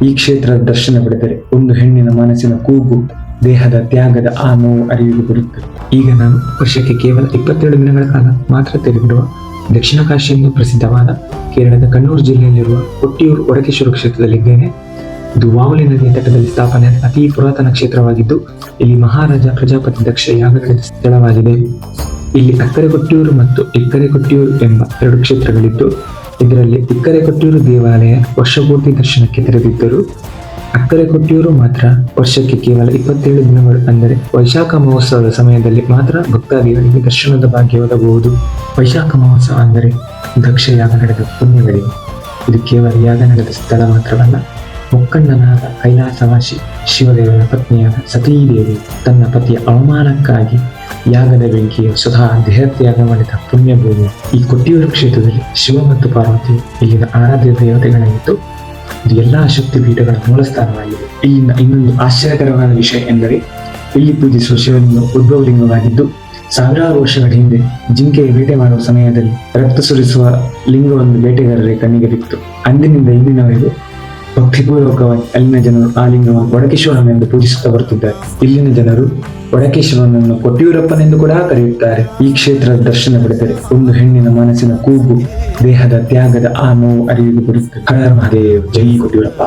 ಈ ಕ್ಷೇತ್ರದ ದರ್ಶನ ಪಡೆದರೆ ಒಂದು ಹೆಣ್ಣಿನ ಮನಸ್ಸಿನ ಕೂಗು, ದೇಹದ ತ್ಯಾಗದ ಆ ನೋವು ಅರಿವಿಗೆ ಬರುತ್ತದೆ. ಈಗ ನಾನು ವರ್ಷಕ್ಕೆ ಕೇವಲ 27 ದಿನಗಳ ಕಾಲ ಮಾತ್ರ ತೆರೆದಿರುವ ದಕ್ಷಿಣ ಕಾಶಿ ಎಂದು ಪ್ರಸಿದ್ಧವಾದ ಕೇರಳದ ಕಣ್ಣೂರು ಜಿಲ್ಲೆಯಲ್ಲಿರುವ ಕೊಟ್ಟಿಯೂರು ಒಡಕೇಶ್ವರ ಕ್ಷೇತ್ರದಲ್ಲಿದ್ದೇನೆ. ಇದು ವಾವಲಿ ನದಿಯ ತಟದಲ್ಲಿ ಸ್ಥಾಪನೆಯಾದ ಅತಿ ಪುರಾತನ ಕ್ಷೇತ್ರವಾಗಿದ್ದು, ಇಲ್ಲಿ ಮಹಾರಾಜ ಪ್ರಜಾಪತಿ ದಕ್ಷ ಯಾಗ ನಡೆದ ಸ್ಥಳವಾಗಿದೆ. ಇಲ್ಲಿ ಅಕ್ಕರೆ ಕೊಟ್ಟಿಯೂರು ಮತ್ತು ಇಕ್ಕರೆ ಕೊಟ್ಟಿಯೂರು ಎಂಬ 2 ಕ್ಷೇತ್ರಗಳಿದ್ದು, ಇದರಲ್ಲಿ ಇಕ್ಕರೆ ಕೊಟ್ಟಿಯೂರು ದೇವಾಲಯ ವರ್ಷಪೂರ್ತಿ ದರ್ಶನಕ್ಕೆ ತೆರೆದಿದ್ದರು. ಅಕ್ಕರೆ ಕೊಟ್ಟಿಯೂರು ಮಾತ್ರ ವರ್ಷಕ್ಕೆ ಕೇವಲ 27 ದಿನಗಳು, ಅಂದರೆ ವೈಶಾಖ ಮಹೋತ್ಸವದ ಸಮಯದಲ್ಲಿ ಮಾತ್ರ ಭಕ್ತಾದಿಗಳಿಗೆ ದರ್ಶನದ ಭಾಗ್ಯ ಒದಗಬಹುದು. ವೈಶಾಖ ಮಹೋತ್ಸವ ಅಂದರೆ ದಕ್ಷ ಯಾಗ ನಡೆದ ಪುಣ್ಯಗಳಿಗೆ. ಇದು ಕೇವಲ ಯಾಗ ನಡೆದ ಸ್ಥಳ ಮಾತ್ರವಲ್ಲ, ಮುಕ್ಕಣ್ಣನಾದ ಕೈಲಾಸವಾಸಿ ಶಿವದೇವನ ಪತ್ನಿಯಾದ ಸತೀದೇವಿ ತನ್ನ ಪತಿಯ ಅವಮಾನಕ್ಕಾಗಿ ಯಾಗದ ಬೆಂಕಿಯ ಸ್ವತಃ ದೇಹತ್ಯಾಗ ಮಾಡಿದ ಪುಣ್ಯಭೂಮಿ. ಈ ಕೊಟ್ಟಿಯೂರು ಕ್ಷೇತ್ರದಲ್ಲಿ ಶಿವ ಮತ್ತು ಪಾರ್ವತಿ ಇಲ್ಲಿನ ಆರಾಧ್ಯ ದೇವತೆಗಳಾಗಿದ್ದು, ಇದು ಎಲ್ಲಾ ಶಕ್ತಿ ಪೀಠಗಳ ಮೂಲ ಸ್ಥಾನವಾಗಿದೆ. ಇಲ್ಲಿನ ಇನ್ನೊಂದು ಆಶ್ಚರ್ಯಕರವಾದ ವಿಷಯ ಎಂದರೆ, ಇಲ್ಲಿ ಪೂಜಿಸುವ ಶಿವಲಿಂಗ ಉದ್ಭವಲಿಂಗವಾಗಿದ್ದು, ಸಾವಿರಾರು ವರ್ಷಗಳ ಹಿಂದೆ ಜಿಂಕೆಯ ಬೇಟೆ ಮಾಡುವ ಸಮಯದಲ್ಲಿ ರಕ್ತ ಸುರಿಸುವ ಲಿಂಗವನ್ನು ಬೇಟೆಗಾರರಿಗೆ ಕಣ್ಣಿಗೆ ಬಿತ್ತು. ಅಂದಿನಿಂದ ಇಂದಿನವರೆಗೂ ಭಕ್ತಿಪೂರ್ವಕವಾಗಿ ಅಲ್ಲಿನ ಜನರು ಆ ಲಿಂಗವನ್ನು ಒಡಕೇಶ್ವರನೆಂದು ಪೂಜಿಸುತ್ತಾ ಬರುತ್ತಿದ್ದಾರೆ. ಇಲ್ಲಿನ ಜನರು ಒಡಕೇಶ್ವರನನ್ನು ಕೊಟ್ಟಿಯೂರಪ್ಪನೆಂದು ಕೂಡ ಕರೆಯುತ್ತಾರೆ. ಈ ಕ್ಷೇತ್ರದ ದರ್ಶನ ಪಡೆದರೆ ಒಂದು ಹೆಣ್ಣಿನ ಮನಸ್ಸಿನ ಕೂಗು, ದೇಹದ ತ್ಯಾಗದ ಆ ನೋವು ಅರಿವಿಗೆ ಬರುತ್ತದೆ. ಹರ ಮಹಾದೇವ್, ಜೈ ಕೊಟ್ಟಿಯೂರಪ್ಪ.